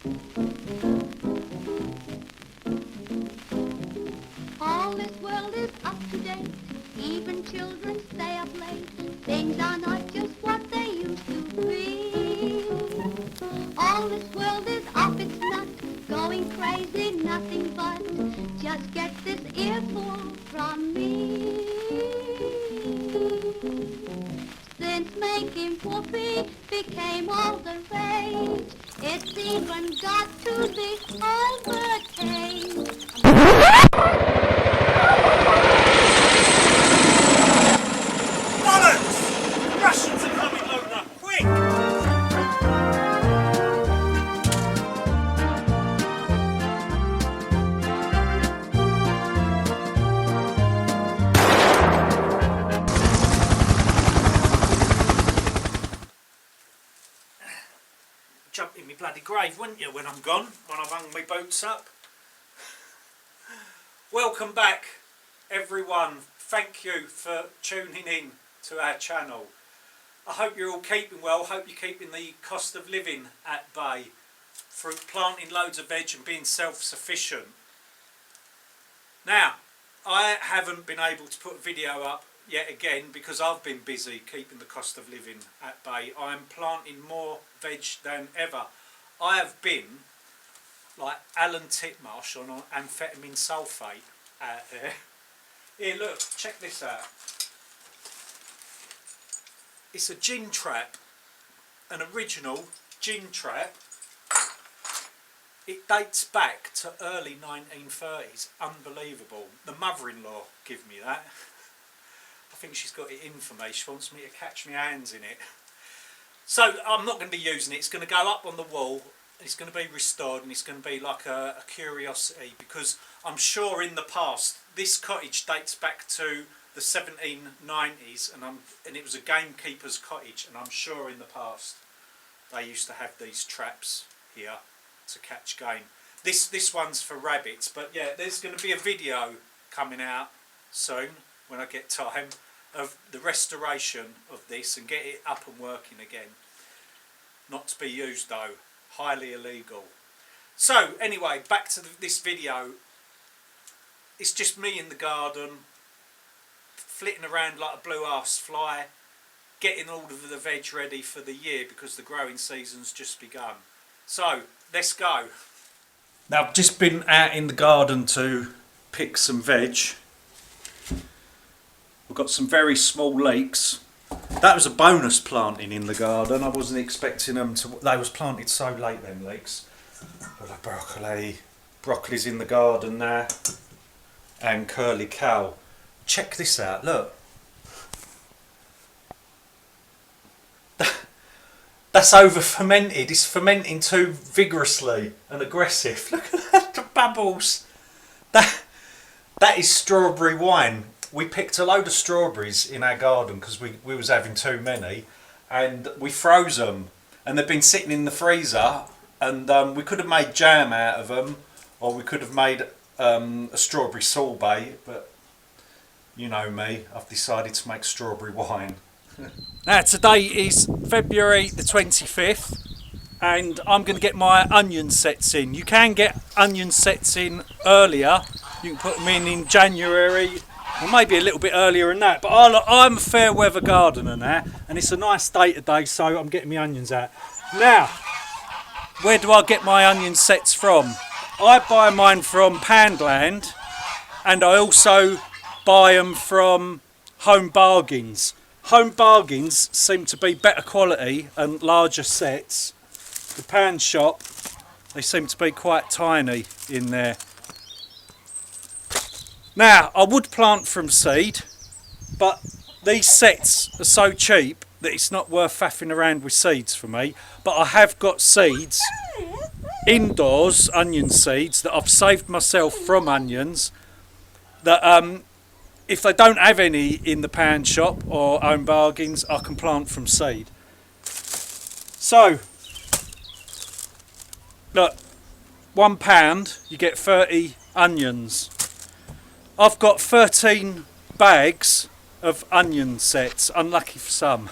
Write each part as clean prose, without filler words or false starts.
All this world is up to date, even children stay up late. Things are not just what they used to be. All this world is off its nut, going crazy, nothing but. Just get this earful from me. Since making whoopee became all the rage, it's even got to the Albert age. Bollocks! The Russians are coming, Lola! Quick! Jump in me bloody grave, wouldn't you, when I'm gone, when I've hung my boots up? Welcome back, everyone. Thank you for tuning in to our channel. I hope you're all keeping well. Hope you're keeping the cost of living at bay through planting loads of veg and being self-sufficient. Now, I haven't been able to put a video up yet again because I've been busy keeping the cost of living at bay. I'm planting more veg than ever. I have been like Alan Titmarsh on amphetamine sulfate out there. Here, look, check this out. It's a gin trap, an original gin trap. It dates back to early 1930s. Unbelievable. The mother-in-law gave me that. I think she's got it in for me. She wants me to catch my hands in it. So I'm not going to be using it. It's going to go up on the wall. It's going to be restored and it's going to be like a curiosity, because I'm sure in the past this cottage dates back to the 1790s and it was a gamekeeper's cottage, and I'm sure in the past they used to have these traps here to catch game. This one's for rabbits, but yeah, there's going to be a video coming out soon when I get time of the restoration of this and get it up and working again. Not to be used though, highly illegal. So anyway, back to this video. It's just me in the garden, flitting around like a blue arse fly, getting all of the veg ready for the year because the growing season's just begun. So let's go. Now I've just been out in the garden to pick some veg. We've got some very small leeks. That was a bonus planting in the garden. I wasn't expecting them to. They was planted so late, them leeks. Got a broccoli. Broccoli's in the garden there. And curly cow. Check this out, look. That's over fermented. It's fermenting too vigorously and aggressive. Look at that, the bubbles. That is strawberry wine. We picked a load of strawberries in our garden because we was having too many, and we froze them, and they've been sitting in the freezer, and we could have made jam out of them, or we could have made a strawberry sorbet, but you know me, I've decided to make strawberry wine. Now today is February the 25th and I'm going to get my onion sets in. You can get onion sets in earlier. You can put them in January, or maybe a little bit earlier than that, but I'm a fair weather gardener now and it's a nice day today, so I'm getting my onions out. Now, where do I get my onion sets from? I buy mine from Poundland, and I also buy them from Home Bargains. Home Bargains seem to be better quality and larger sets. The Pound Shop, they seem to be quite tiny in there. Now, I would plant from seed, but these sets are so cheap that it's not worth faffing around with seeds for me. But I have got seeds, indoors, onion seeds, that I've saved myself from onions, that if they don't have any in the Pound Shop or Home Bargains, I can plant from seed. So, look, £1 you get 30 onions. I've got 13 bags of onion sets, unlucky for some.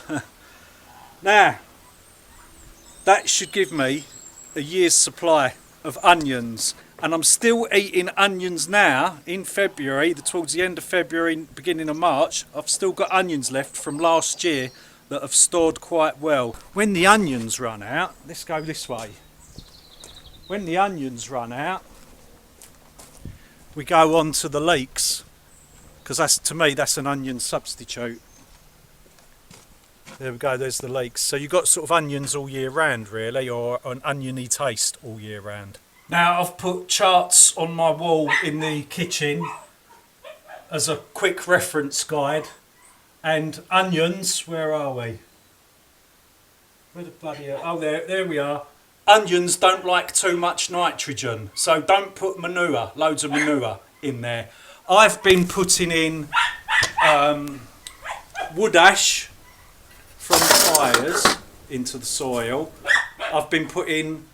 Now, that should give me a year's supply of onions, and I'm still eating onions now in February, towards the end of February, beginning of March. I've still got onions left from last year that have stored quite well. When the onions run out, let's go this way. When the onions run out, we go on to the leeks, because that's, to me, that's an onion substitute. There we go, there's the leeks. So you've got sort of onions all year round, really, or an oniony taste all year round. Now I've put charts on my wall in the kitchen as a quick reference guide. And onions, where are we? Where the bloody hell? Oh, there we are. Onions don't like too much nitrogen, so don't put manure, loads of manure in there. I've been putting in wood ash from fires into the soil. I've been putting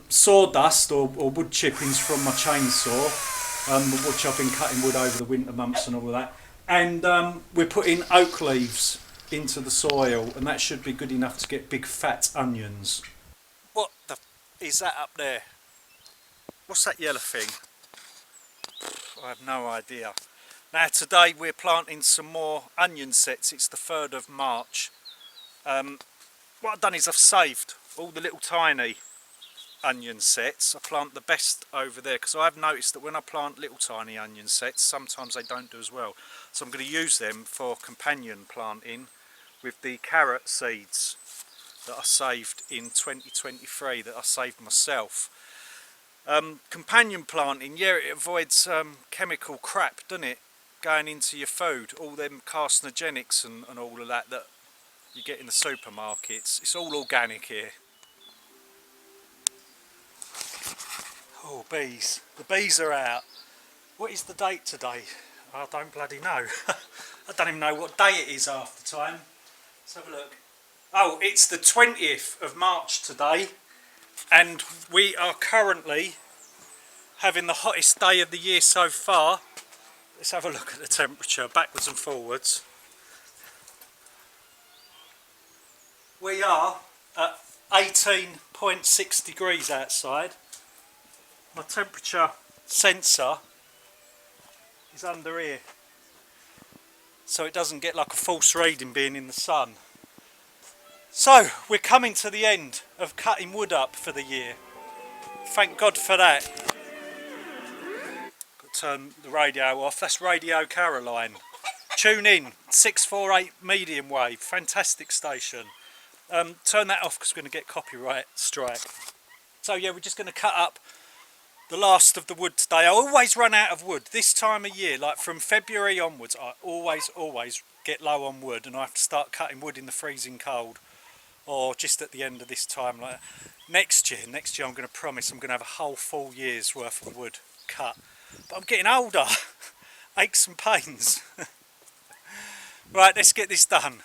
sawdust or wood chippings from my chainsaw, which I've been cutting wood over the winter months and all of that. And we're putting oak leaves into the soil, and that should be good enough to get big fat onions. What the is that up there? What's that yellow thing? I have no idea. Now today we're planting some more onion sets. It's the 3rd of March. What I've done is I've saved all the little tiny onion sets. I plant the best over there because I've noticed that when I plant little tiny onion sets, sometimes they don't do as well. So I'm going to use them for companion planting with the carrot seeds that I saved in 2023, that I saved myself. Companion planting, yeah, it avoids chemical crap, doesn't it, going into your food, all them carcinogenics and all of that you get in the supermarkets. It's all organic here. Oh, bees. The bees are out. What is the date today? I don't bloody know. I don't even know what day it is half the time. Let's have a look. Oh, it's the 20th of March today, and we are currently having the hottest day of the year so far. Let's have a look at the temperature, backwards and forwards. We are at 18.6 degrees outside. My temperature sensor is under here, so it doesn't get like a false reading being in the sun. So we're coming to the end of cutting wood up for the year. Thank God for that. Got to turn the radio off. That's Radio Caroline. Tune in, 648 medium wave, fantastic station. Turn that off because we're going to get copyright strike. So yeah, we're just going to cut up the last of the wood today. I always run out of wood this time of year, like from February onwards. I always get low on wood, and I have to start cutting wood in the freezing cold, or just at the end of this time. Like next year I'm going to promise I'm going to have a whole full year's worth of wood cut. But I'm getting older. Aches and pains. Right, let's get this done.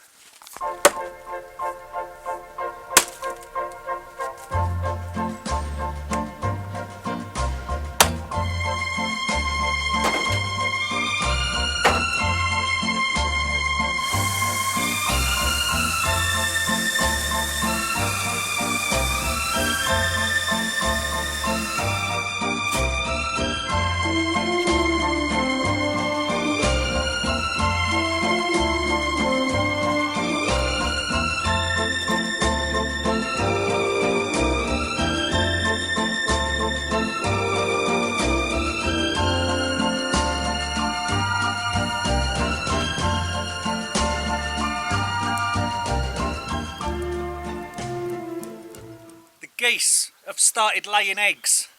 Geese have started laying eggs.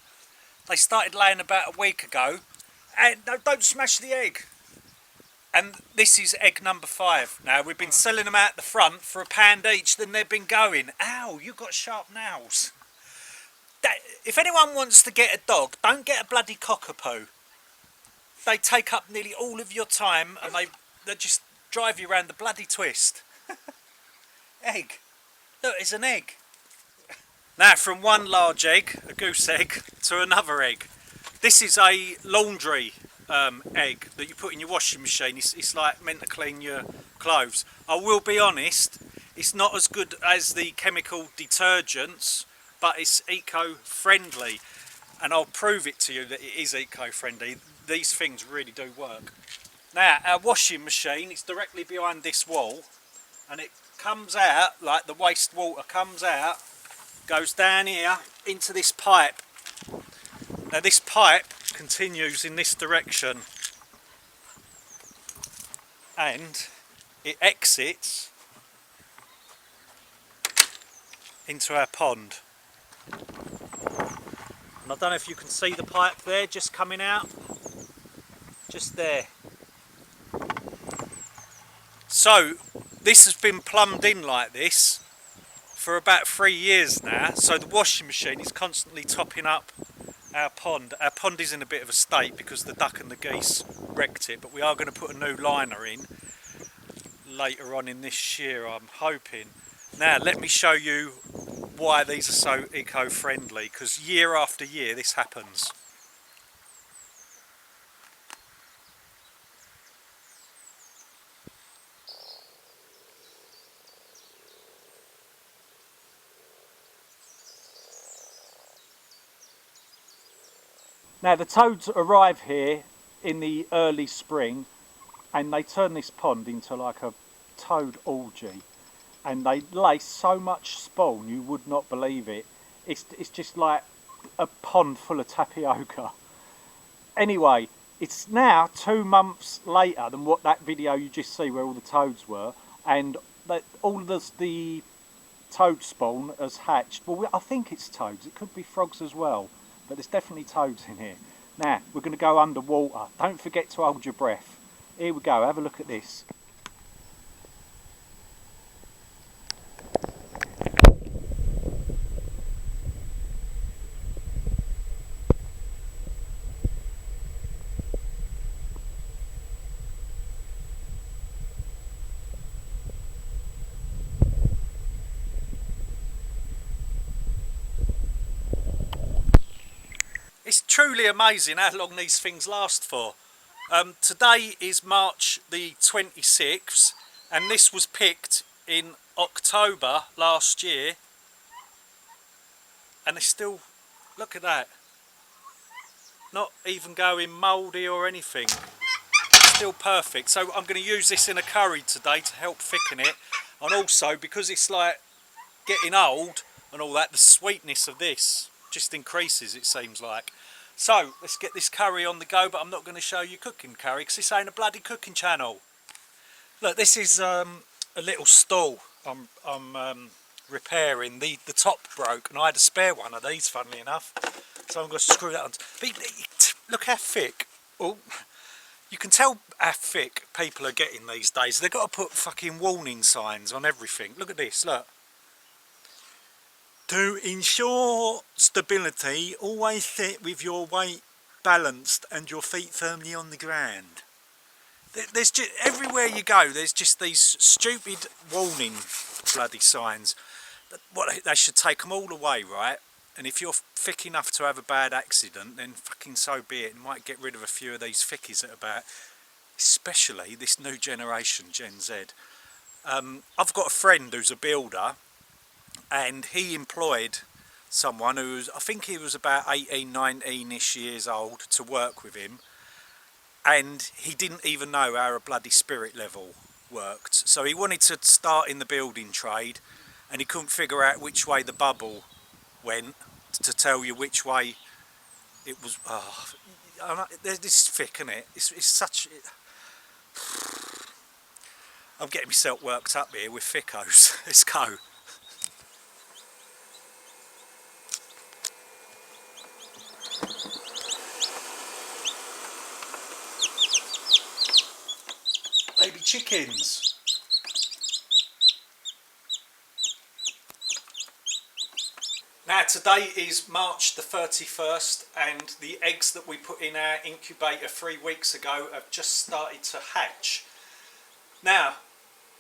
They started laying about a week ago, and no, don't smash the egg. And this is egg number 5. Now we've been selling them out the front for £1 each, then they've been going. Ow, you've got sharp nails. If anyone wants to get a dog, don't get a bloody cockapoo. They take up nearly all of your time, and they just drive you around the bloody twist. Egg. Look, it's an egg. Now from one large egg, a goose egg, to another egg. This is a laundry egg that you put in your washing machine. It's like meant to clean your clothes. I will be honest, it's not as good as the chemical detergents, but it's eco-friendly, and I'll prove it to you that it is eco-friendly. These things really do work. Now, our washing machine is directly behind this wall, and it comes out, like the wastewater comes out, goes down here into this pipe. Now this pipe continues in this direction, and it exits into our pond. And I don't know if you can see the pipe there just coming out, just there. So this has been plumbed in like this for about 3 years now, so the washing machine is constantly topping up our pond. Our pond is in a bit of a state because the duck and the geese wrecked it, but we are going to put a new liner in later on in this year, I'm hoping. Now let me show you why these are so eco-friendly, because year after year this happens. Now the toads arrive here in the early spring, and they turn this pond into like a toad orgy, and they lay so much spawn you would not believe it. It's just like a pond full of tapioca. Anyway, it's now 2 months later than what that video you just see where all the toads were, and all the toad spawn has hatched. Well, I think it's toads, it could be frogs as well, but there's definitely toads in here. Now we're going to go underwater. Don't forget to hold your breath. Here we go, have a look at this. It's truly amazing how long these things last for. Today is March the 26th, and this was picked in October last year, and they still, look at that, not even going mouldy or anything, still perfect. So I'm going to use this in a curry today to help thicken it, and also because it's like getting old and all that, the sweetness of this just increases, it seems like. So let's get this curry on the go, but I'm not going to show you cooking curry because this ain't a bloody cooking channel. Look, this is a little stall I'm repairing. The top broke and I had a spare one of these, funnily enough, so I'm going to screw that on. But look how thick. Oh, you can tell how thick people are getting these days. They've got to put fucking warning signs on everything. Look at this, look. To ensure stability, always sit with your weight balanced and your feet firmly on the ground. There's just, everywhere you go, there's just these stupid warning bloody signs. What, they should take them all away, right? And if you're thick enough to have a bad accident, then fucking so be it. You might get rid of a few of these thickies that are about, especially this new generation, Gen Z. I've got a friend who's a builder, and he employed someone who was, I think he was about 18, 19-ish years old to work with him, and he didn't even know how a bloody spirit level worked. So he wanted to start in the building trade, and he couldn't figure out which way the bubble went to tell you which way it was. Oh, this is thick, isn't it? It's such. I'm getting myself worked up here with thickos. Let's go. Baby chickens. Now today is March the 31st, and the eggs that we put in our incubator 3 weeks ago have just started to hatch. Now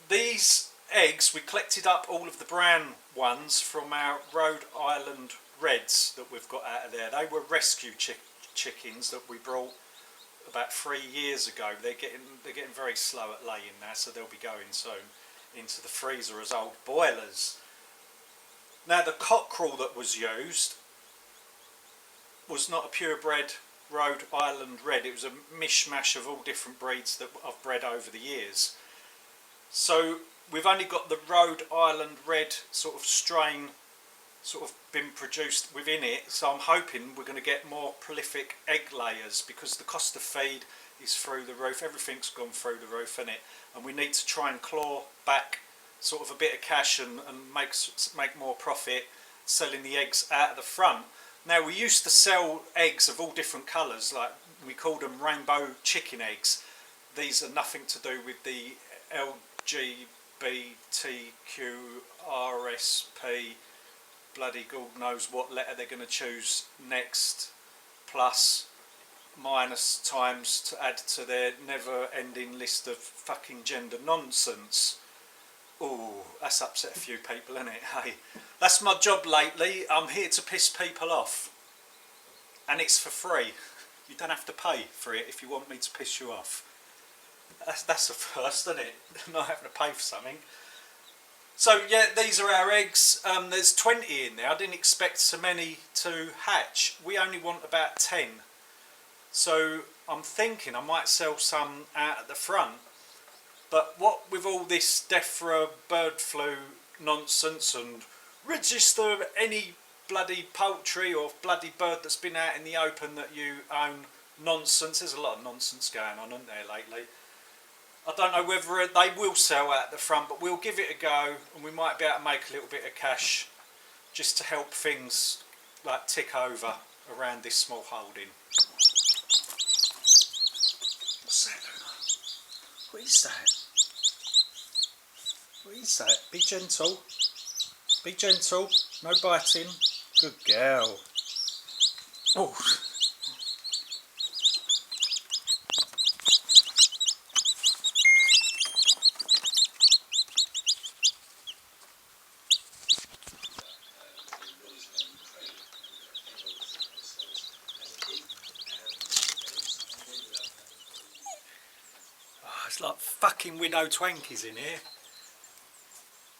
these eggs, we collected up all of the brown ones from our Rhode Island Reds that we've got out of there. They were rescue chickens that we brought about 3 years ago. They're getting very slow at laying now, so they'll be going soon into the freezer as old boilers. Now the cockerel that was used was not a purebred Rhode Island Red, it was a mishmash of all different breeds that I've bred over the years. So we've only got the Rhode Island Red sort of strain sort of been produced within it, so I'm hoping we're going to get more prolific egg layers, because the cost of feed is through the roof, everything's gone through the roof, innit? And we need to try and claw back sort of a bit of cash and make more profit selling the eggs out of the front. Now we used to sell eggs of all different colours, like we called them rainbow chicken eggs. These are nothing to do with the LGBTQRSP, bloody God knows what letter they're going to choose next, plus, minus, times to add to their never ending list of fucking gender nonsense. Oh, that's upset a few people, isn't it? Hey, that's my job lately. I'm here to piss people off. And it's for free. You don't have to pay for it if you want me to piss you off. That's a first, isn't it? Not having to pay for something. So yeah, these are our eggs. There's 20 in there. I didn't expect so many to hatch. We only want about 10. So I'm thinking I might sell some out at the front. But what with all this death for a bird flu nonsense and register any bloody poultry or bloody bird that's been out in the open that you own nonsense, there's a lot of nonsense going on, isn't there, lately? I don't know whether they will sell out the front, but we'll give it a go and we might be able to make a little bit of cash just to help things like tick over around this small holding. What's that, Luna? What is that? What is that? Be gentle. Be gentle. No biting. Good girl. Oh. It's like fucking widow twankies in here.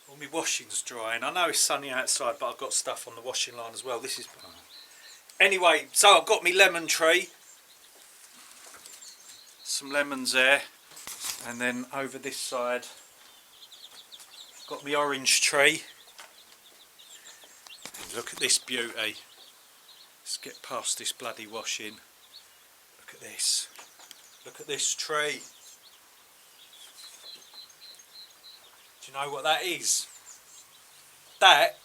All my washing's drying. I know it's sunny outside, but I've got stuff on the washing line as well. This is... Anyway, so I've got my lemon tree. Some lemons there. And then over this side, I've got my orange tree. And look at this beauty. Let's get past this bloody washing. Look at this. Look at this tree. Do you know what that is? That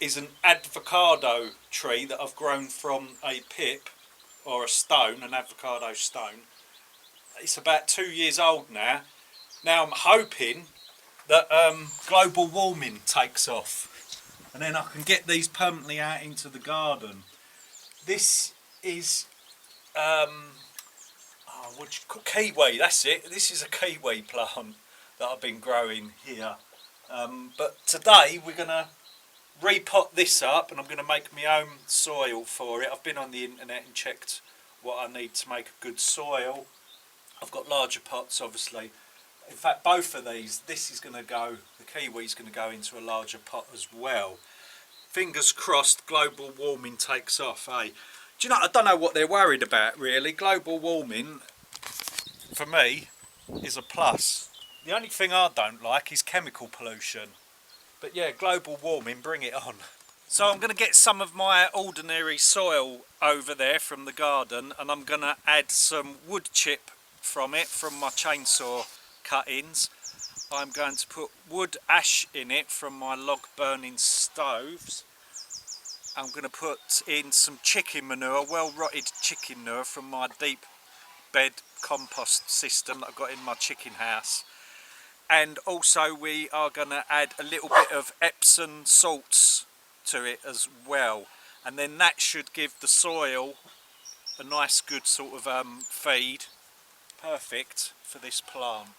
is an avocado tree that I've grown from a pip or a stone, an avocado stone. It's about 2 years old now. Now I'm hoping that global warming takes off and then I can get these permanently out into the garden. This is what do you call kiwi, that's it. This is a kiwi plant that I've been growing here. But today we're going to repot this up and I'm going to make my own soil for it. I've been on the internet and checked what I need to make a good soil. I've got larger pots obviously. In fact both of these, this is going to go, the kiwi's going to go into a larger pot as well. Fingers crossed global warming takes off, eh? Do you know, I don't know what they're worried about really. Global warming for me is a plus. The only thing I don't like is chemical pollution. But yeah, global warming, bring it on. So I'm going to get some of my ordinary soil over there from the garden and I'm going to add some wood chip from it, from my chainsaw cuttings. I'm going to put wood ash in it from my log burning stoves. I'm going to put in some chicken manure, well rotted chicken manure from my deep bed compost system that I've got in my chicken house. And also we are going to add a little bit of Epsom salts to it as well, and then that should give the soil a nice good sort of feed, perfect for this plant.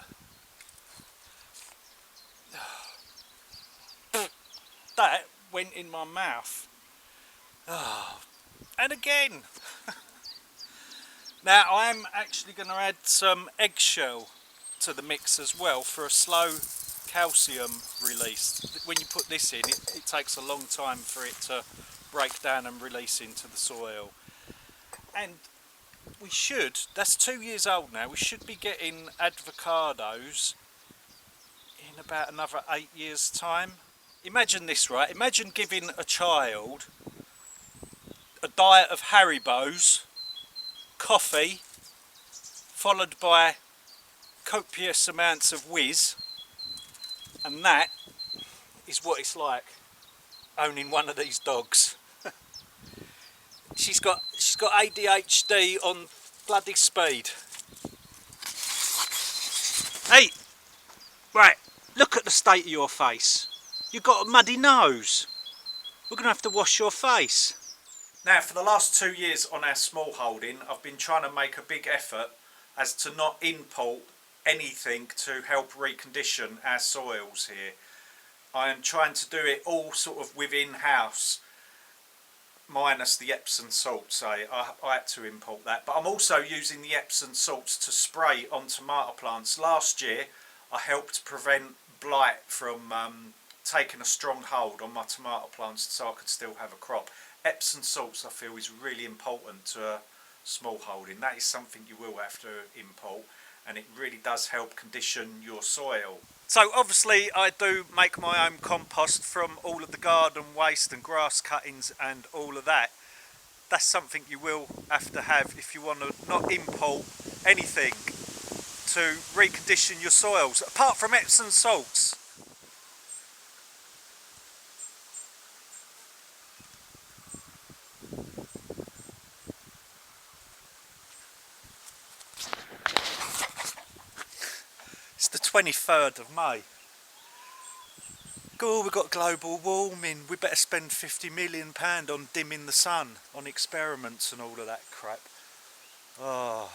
That went in my mouth. Oh. And again. Now I'm actually going to add some eggshell to the mix as well for a slow calcium release. When you put this in, it takes a long time for it to break down and release into the soil. And we should, that's 2 years old now, we should be getting avocados in about another 8 years time. Imagine this, right? Imagine giving a child a diet of Haribos, coffee, followed by copious amounts of whiz, and that is what it's like owning one of these dogs. She's got ADHD on bloody speed. Hey, right, look at the state of your face. You've got a muddy nose. We're going to have to wash your face. Now, for the last 2 years on our small holding, I've been trying to make a big effort as to not import anything to help recondition our soils here. I am trying to do it all sort of within house, minus the Epsom salts. I had to import that, but I'm also using the Epsom salts to spray on tomato plants. Last year I helped prevent blight from taking a strong hold on my tomato plants so I could still have a crop. Epsom salts, I feel, is really important to a small holding. That is something you will have to import, and it really does help condition your soil. So obviously I do make my own compost from all of the garden waste and grass cuttings and all of that. That's something you will have to have if you want to not import anything to recondition your soils, apart from Epsom salts. It's the 23rd of May. Oh, we've got global warming. We better spend £50 million on dimming the sun, on experiments and all of that crap. Oh,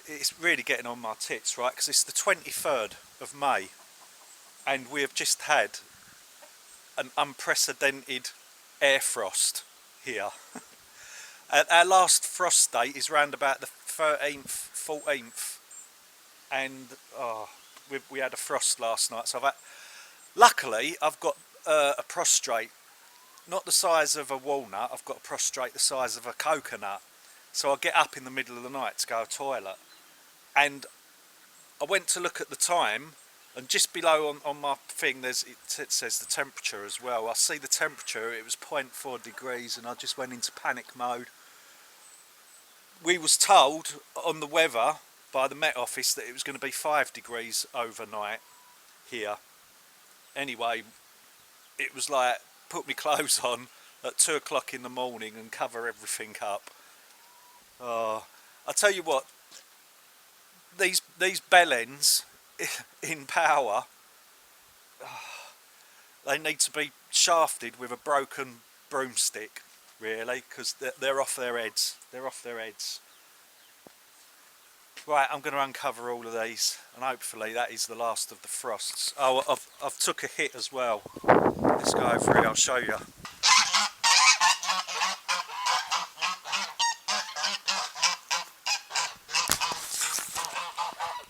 it's really getting on my tits, right? Because it's the 23rd of May and we have just had an unprecedented air frost here. Our last frost date is round about the 13th, 14th. And we had a frost last night, so luckily I've got a prostrate, not the size of a walnut. I've got a prostrate the size of a coconut, so I get up in the middle of the night to go to the toilet, and I went to look at the time, and just below on my thing it says the temperature as well. I see the temperature, it was 0.4 degrees, and I just went into panic mode. We was told on the weather by the Met Office that it was going to be 5 degrees overnight here. Anyway, it was like, put my clothes on at 2 o'clock in the morning and cover everything up. I tell you what, these bellends in power, they need to be shafted with a broken broomstick, really, because they're off their heads. They're off their heads. Right, I'm going to uncover all of these, and hopefully that is the last of the frosts. Oh, I've took a hit as well. Let's go over here, I'll show you.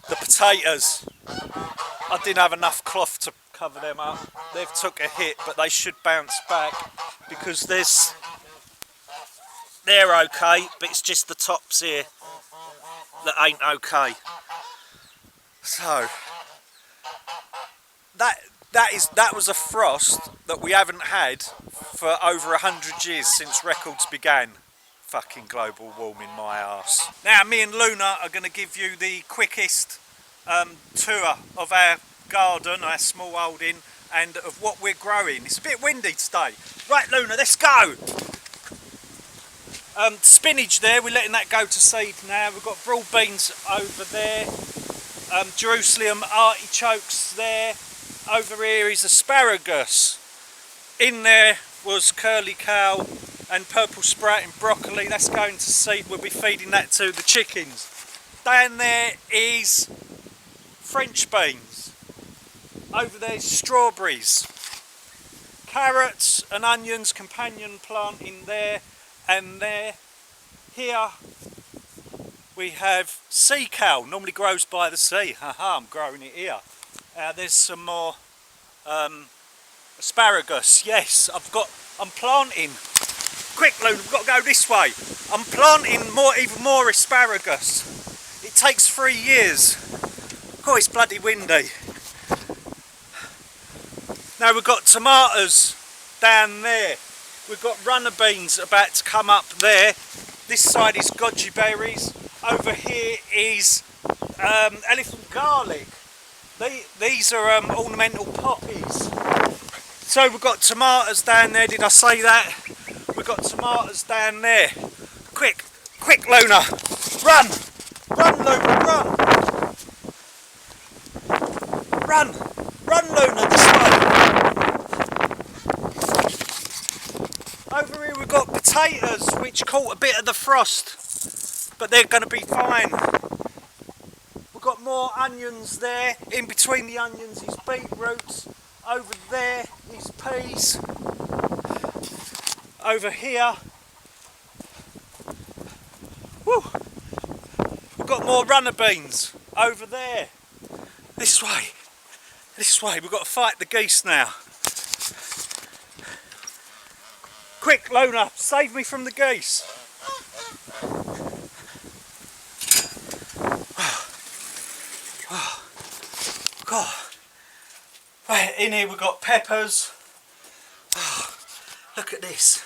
The potatoes. I didn't have enough cloth to cover them up. They've took a hit, but they should bounce back because they're okay, but it's just the tops here that ain't okay. So that was a frost that we haven't had for over 100 years since records began. Fucking global warming, my arse. Now me and Luna are going to give you the quickest tour of our garden, our small holding, and of what we're growing. It's a bit windy today. Right, Luna, let's go. Spinach there, we're letting that go to seed now. We've got broad beans over there, Jerusalem artichokes there. Over here is asparagus. In there was curly cow and purple sprouting broccoli. That's going to seed. We'll be feeding that to the chickens. Down there is French beans. Over there is strawberries. Carrots and onions, companion plant in there and there. Here we have sea cow, normally grows by the sea. Haha, I'm growing it here. There's some more asparagus. Yes, I'm planting. Quick, Lou, we've got to go this way. I'm planting even more asparagus. It takes 3 years. Oh, it's bloody windy. Now we've got tomatoes down there. We've got runner beans about to come up there. This side is goji berries. Over here is elephant garlic. These are ornamental poppies. So we've got tomatoes down there. Did I say that? We've got tomatoes down there. Quick, quick, Luna, run, Luna, run, Luna, this way. Over here we've got potatoes, which caught a bit of the frost, but they're going to be fine. We've got more onions there. In between the onions is beetroots. Over there is peas. Over here, woo, we've got more runner beans. Over there, this way, we've got to fight the geese now. Quick, Lona, save me from the geese. Oh, God. Right, in here we've got peppers. Oh, look at this.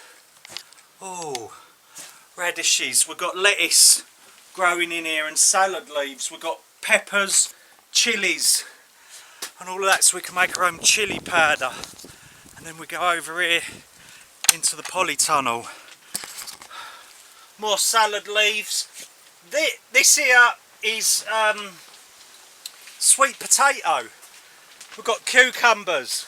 Oh, radishes. We've got lettuce growing in here and salad leaves. We've got peppers, chilies and all of that, so we can make our own chili powder. And then we go over here into the polytunnel. More salad leaves. This here is sweet potato. We've got cucumbers.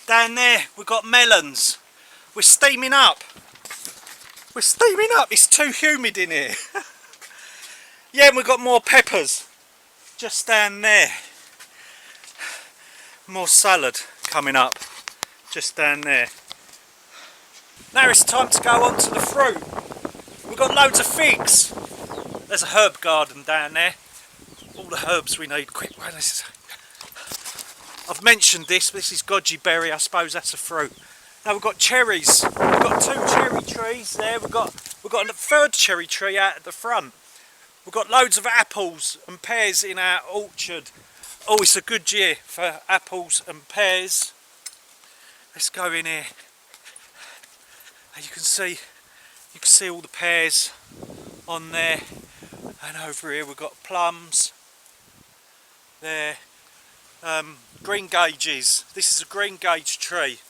Down there we've got melons. We're steaming up. It's too humid in here. Yeah, and we've got more peppers just down there. More salad coming up just down there. Now it's time to go on to the fruit. We've got loads of figs. There's a herb garden down there. All the herbs we need. Quick, where is it? I've mentioned this. This is goji berry. I suppose that's a fruit. Now we've got cherries. We've got 2 cherry trees there. We've got a third cherry tree out at the front. We've got loads of apples and pears in our orchard. Oh, it's a good year for apples and pears. Let's go in here. And you can see all the pears on there. And over here we've got plums. There. Green gages. This is a green gage tree.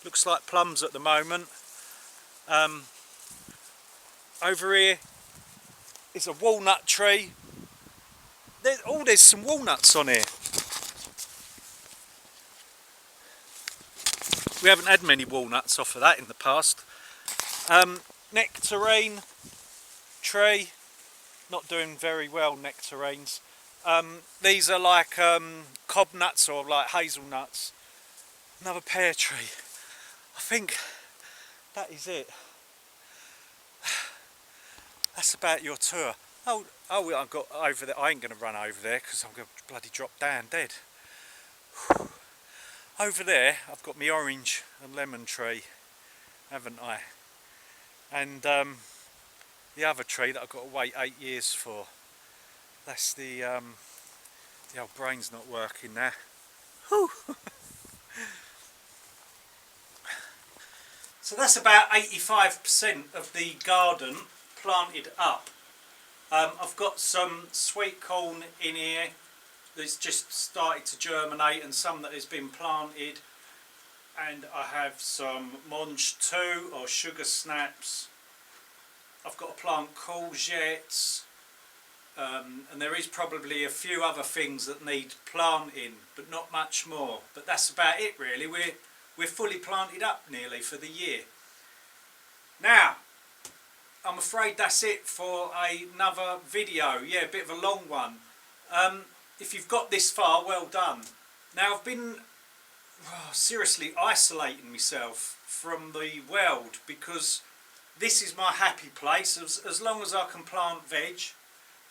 Looks like plums at the moment. Over here is a walnut tree. There's some walnuts on here. We haven't had many walnuts off of that in the past. Nectarine tree. Not doing very well, nectarines. These are like cob nuts or like hazelnuts. Another pear tree. I think that is it. That's about your tour. Oh, I've got over there. I ain't going to run over there because I'm going to bloody drop down dead. Over there, I've got my orange and lemon tree, haven't I? And the other tree that I've got to wait 8 years for. That's the old brain's not working there. Whew. So that's about 85% of the garden planted up. I've got some sweet corn in here that's just started to germinate and some that has been planted. And I have some mange 2 or sugar snaps. I've got to plant courgettes. And there is probably a few other things that need planting, but not much more. But that's about it really. We're fully planted up nearly for the year. Now, I'm afraid that's it for another video. Yeah, a bit of a long one. If you've got this far, well done. Now I've been seriously isolating myself from the world because this is my happy place. As long as I can plant veg,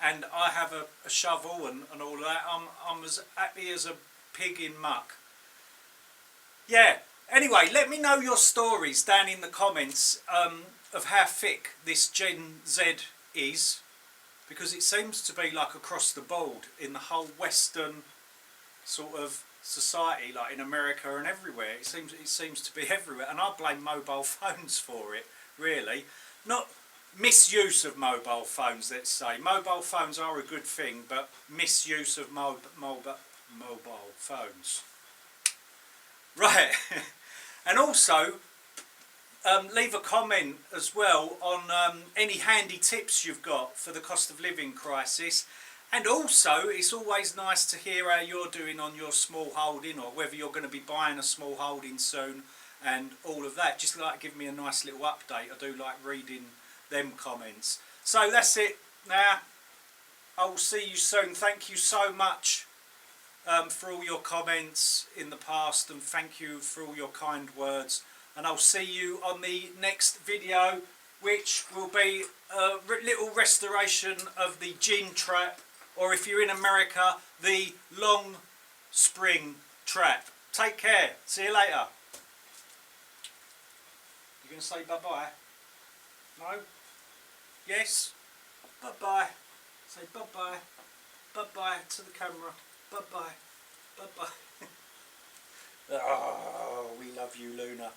and I have a shovel and all that, I'm as happy as a pig in muck. Yeah, anyway, let me know your stories down in the comments of how thick this Gen Z is, because it seems to be like across the board in the whole Western sort of society, like in America and everywhere. It seems to be everywhere, and I blame mobile phones for it, really. Not misuse of mobile phones, let's say. Mobile phones are a good thing, but misuse of mobile phones. Right. And also leave a comment as well on any handy tips you've got for the cost of living crisis. And also, it's always nice to hear how you're doing on your small holding, or whether you're going to be buying a small holding soon and all of that. Just like give me a nice little update. I do like reading them comments. So that's it now. I will see you soon. Thank you so much for all your comments in the past, and thank you for all your kind words. And I'll see you on the next video, which will be a little restoration of the gin trap, or if you're in America, the long spring trap. Take care. See you later. You going to say bye-bye? No? Yes? Bye-bye. Say bye-bye. Bye-bye to the camera. Bye-bye. Bye-bye. Oh, we love you, Luna.